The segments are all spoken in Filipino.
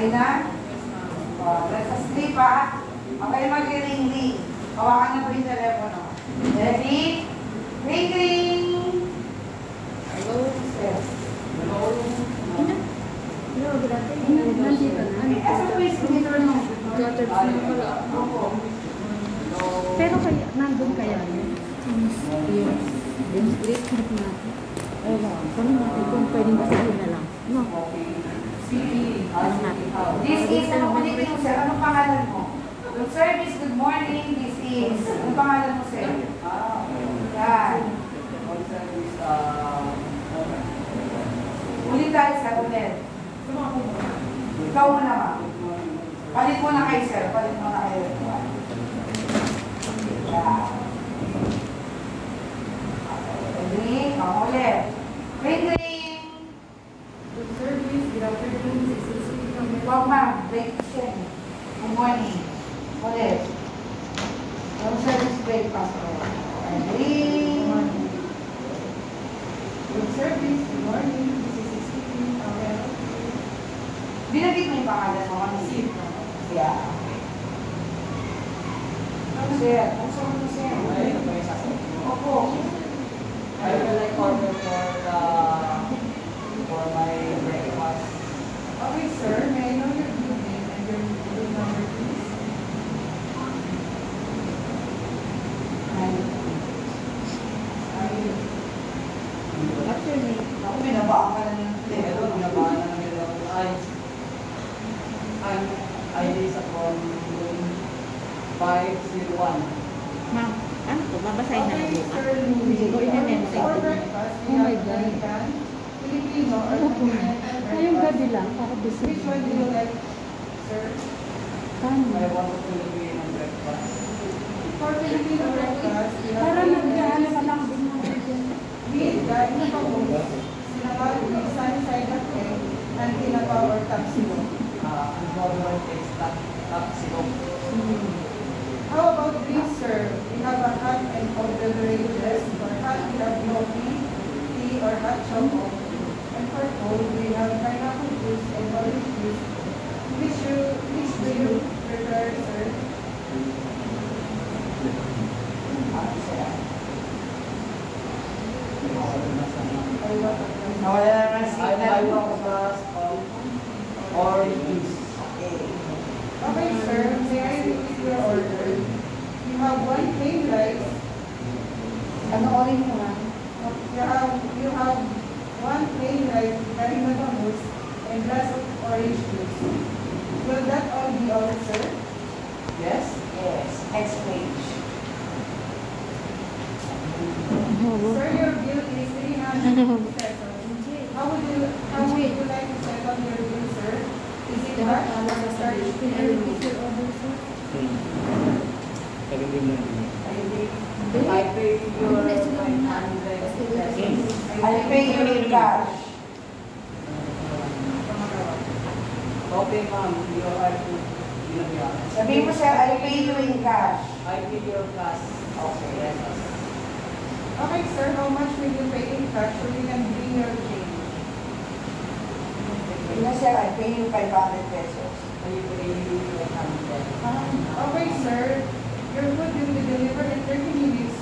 Okay na? Let's sleep ha. Okay, mag-ring-ring. Hawakan na po yung telepono. Ready? Ring-ring! Hello, sir. Hello. Hello, good afternoon. Nandito na. Asa po yung signature nyo? Pero kaya, nandun kaya yun? Yung street na. Wala. Kung natin kung pwedeng basahin na lang. No. This is, ano ulitin mo, sir? Anong pangalan mo? Good service, good morning. This is, anong pangalan mo, sir? Yan. Ulit tayo, sir, ulit. Ikaw mo na, ma'am. Palit mo na kayo, sir. Palit mo na kayo. Yan. Ready? Ikaw ulit. Ring, ring. Good service, good afternoon. Wag, ma'am. Breakfast. Good morning. Ulit. Good service breakfast. Ready? Good service, good morning. This is speaking. Binagit mo yung pangalan mo. Ano? Yeah. Ano, sir? Ano sa mga sir? Opo. I will like order for my breakfast. Okay, sir. May I know your good name and your good number, please? What's your name? Ako, binabaan ka na ng Pero nabaan na ng ID sa from 501. Ma'am, ano to? Babasahin na lang bukas. Siguro i-message. For breakfast, we have American, Filipino, or continental Ngayong breakfast. gabi lang, para busy. Which one do you like, sir? I want to Filipino breakfast. For Filipino breakfast, we have Para nagkaano ka lang din mga with daing bangus, sinangag with sunny-side up egg, and tinapa or tapsilo. Unfortunate taste tapsilog. How about drinks, sir? We have a hot and cold beverages. For hot, we have coffee, tea, or hot chocolate. And for cold, we have pineapple juice and orange juice. Which do you prefer, sir? Nawala na ng I signal mo. breakfast orange juice. Okay, sir. May I repeat your order? You have one plain rice. Ano orin mo na? You have one plain rice, daing bangus, and glass of orange juice. Will that all be all, sir? Yes? Yes. Next page. Sir, your bill is 300 pesos. How would you like to settle your bill, sir? Is it cash or charge? Can I repeat your order, sir? I pay your 500 pesos. I'll pay you in cash. Okay, ma'am. You are to Sabihin mo, sir, I'll pay you in cash. I pay your cash. Okay, yes. Okay, sir, how much will you pay in cash so you can bring your change? Sabihin mo, sir, I'll pay you 500 pesos. I pay you 500. Okay, sir, your food will be delivered in 30 minutes.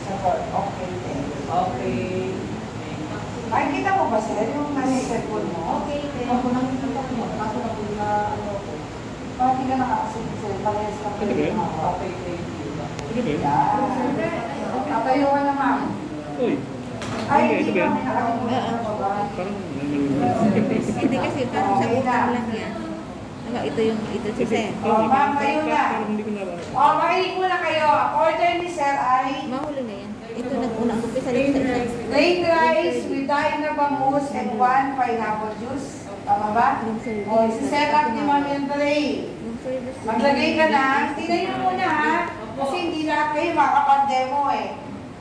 Sagot, okay, thank you. Okay. Ay, kita mo ba, sir, yung nasa cellphone mo? Okay, thank you. Ako lang yung mo. Kaso na po na ano ko. Bakit ka nakakasunod, sir? Parehas lang kayo. Okay, thank you. Yan. Tatayo ka na, ma'am. Uy. Ay, hindi pa. May nakalimutan na ba? Parang Hindi kasi parang sa utang lang yan. Ito si Sir. Oh, ma'am, kayo na. parang hindi ko na. Oh, makinig muna kayo. Ang order ni sir ay Mahuli na yan. Ito nag-unang umpisa dito sa isa. plain rice with daing na bangus and 1 pineapple juice. Tama ba? O, isi-set up ni ma'am yung tray. Yung service. Maglagay ka na. Tingnan nyo muna ha. Kasi hindi lahat kayo makakapag-demo eh.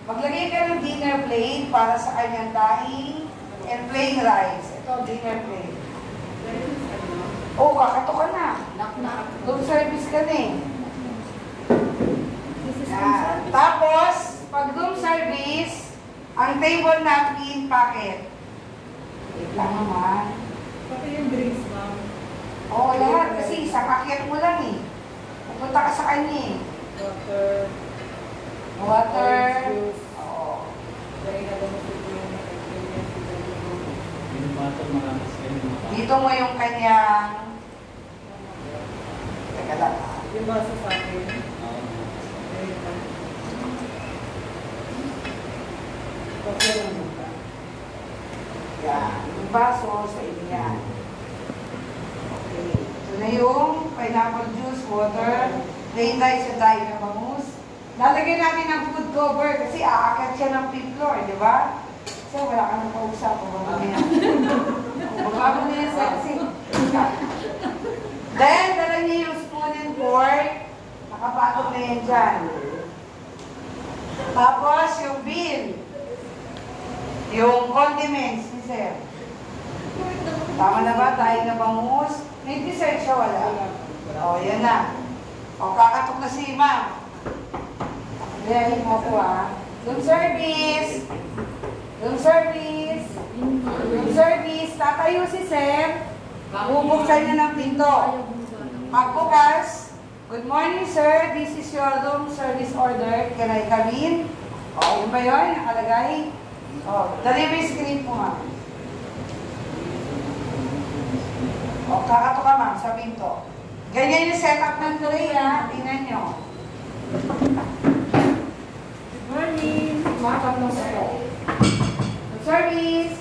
Maglagay ka ng dinner plate para sa kanyang daing and plain rice. Ito, dinner plate. Oh, kakato ka na. Room service ka na eh. Tapos, pag room service, ang table napkin packet. Wait lang naman. Pati yung drinks, ma'am. Oo, lahat. Kasi sa kakyat mo lang eh. Pupunta ka sa kanya eh. Water. Water. Orange juice. Oo. Dahil na ba mo yung experience sa iyo? Yung bato marami sa inyo mga Dito mo yung kanyang... Teka lang ah. Yung baso sa akin. Ayun lang. Okay lang mo ba? Yan. Yung baso sa inyo yan. Okay. Ito na yung pineapple juice, water, plain rice at tayo na bangus. Lalagyan natin ng food cover kasi aakyat siya ng 5th floor, di ba? So, wala ka nang kausap. Baba mo na yan. Baba mo na yan sa kasi. Then, dala niya yung spoon and fork. Nakapatong na yan dyan. Tapos, yung bill. Yung condiments ni Sir. Tama na ba? Tayo na bangus. May dessert siya, wala. O, yan na. O, kakatok na si Ma'am. Ready mo po ah. Room service. Room service. Room service. Tatayo si Sir. Bubuksan niya ng pinto. Pagbukas. Good morning, sir. This is your room service order. Can I come in? O, yun ba yun? Nakalagay? O, delivery script mo, ma'am. O, kakato ka, ma'am, sa pinto. Ganyan yung setup ng tray, ha? Tingnan nyo. Morning! Makakap ng sa'yo. Service!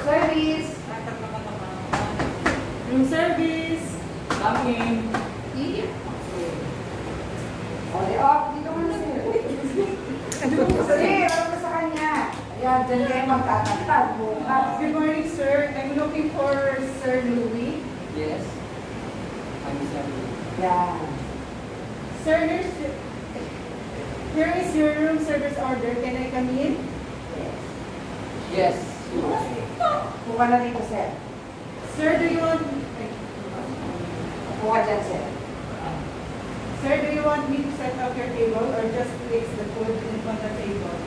Service! Room service! Coming! O, di off. Dito mo na sir. Sir, ano ba sa kanya? Ayan, dyan kayo magtatagtag. Bukas. Good morning, sir. I'm looking for Sir Louis. Yes. I'm sorry. Yan. Sir, here is your room service order. Can I come in? Yes. Buka na dito, sir. Sir, do you want... Buka dyan, sir. Sir, do you want me to set up your table or just place the food in on the table?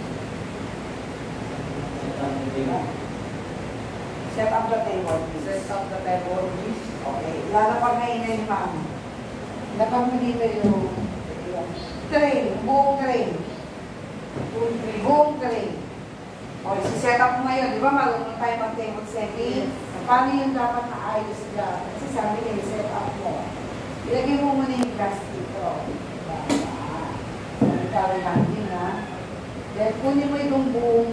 Set up the table, please. Set up the table, please. Okay. Lalo pag nainay ni ma'am. Lapag mo dito yung tray, buong tray. Buong tray. O, isi-set up mo ngayon. Di ba marunong tayo mag-table setting? Paano yung dapat naayos dyan? Kasi sabi niya, set up mo. Ilagay mo muna yung glass dito. Sabi lang din, ha? Then, kunin mo itong buong,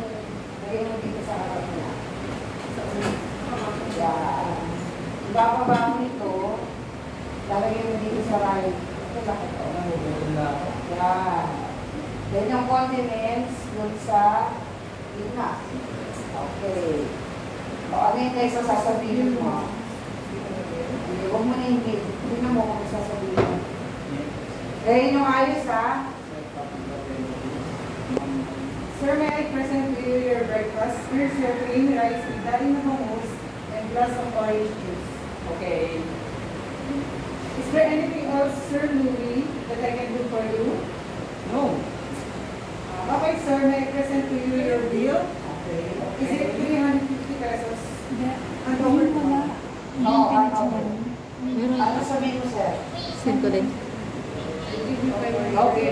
lagay mo dito sa harap niya. Yan. Ibababa mo ito, lalagay mo dito sa right. Ito laki ito. Yan. Then, yung condiments, dun sa gitna. Okay. O, ano yung text na sasabihin mo? Huwag mo na yung bill. Hindi na mo kung sasabihin mo. Gawin yung ayos, ha? Sir, may I present to you your breakfast? Here's your plain rice with dali na hummus and glass of orange juice. Okay. Is there anything else, Sir Louis, that I can do for you? No. Okay, sir, may I present to you your bill? Okay. Is it 350 pesos? And Ayun over wala. Oo, Ayun, ano? Meron. Ano sabihin mo, sir? Send ko din. Give me Okay.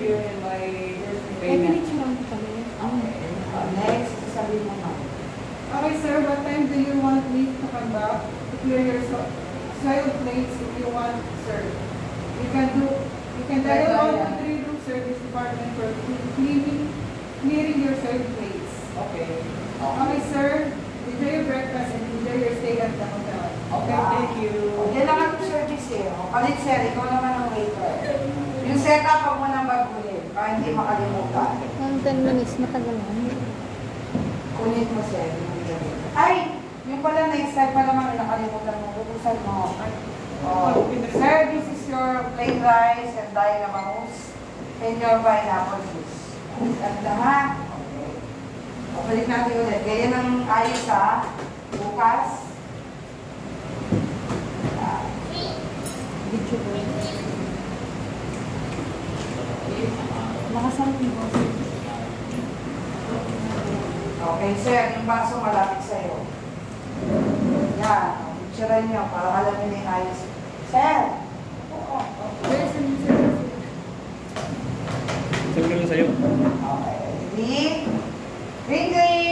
Here in my payment. Next, sasabihin mo, ma'am. Okay, sir, what time do you want me to come back to clear your soil plates if you want, sir? You can dial on the 3-room service department for clearing your soil plates. Okay. Okay, sir, enjoy your breakfast and enjoy your stay at the hotel. Okay, thank you. Yan lang ang service eh. O, palit, sir, ikaw naman ang waiter. Yung setup, huwag mo nang bagulin para hindi makalimutan. Ang 10 minutes, matagal na. Kunin mo, sir. Ay! Yung pala, next time pa naman, nakalimutan mo. Bubuksan mo. Oh. Sir, this is your plain rice and dahil na bangus and your pineapple juice. Ganda, ha? Okay. O, balik natin ulit. Ganyan ang ayos, ha? Bukas. Video ko. Nakasarap yung boss. Okay, sir. Yung baso malapit sa'yo. Yan. picturean niyo para alam niyo na yung ayos. Sir! Oo. Sabi ko lang sa'yo. Okay. Ready? Green, green!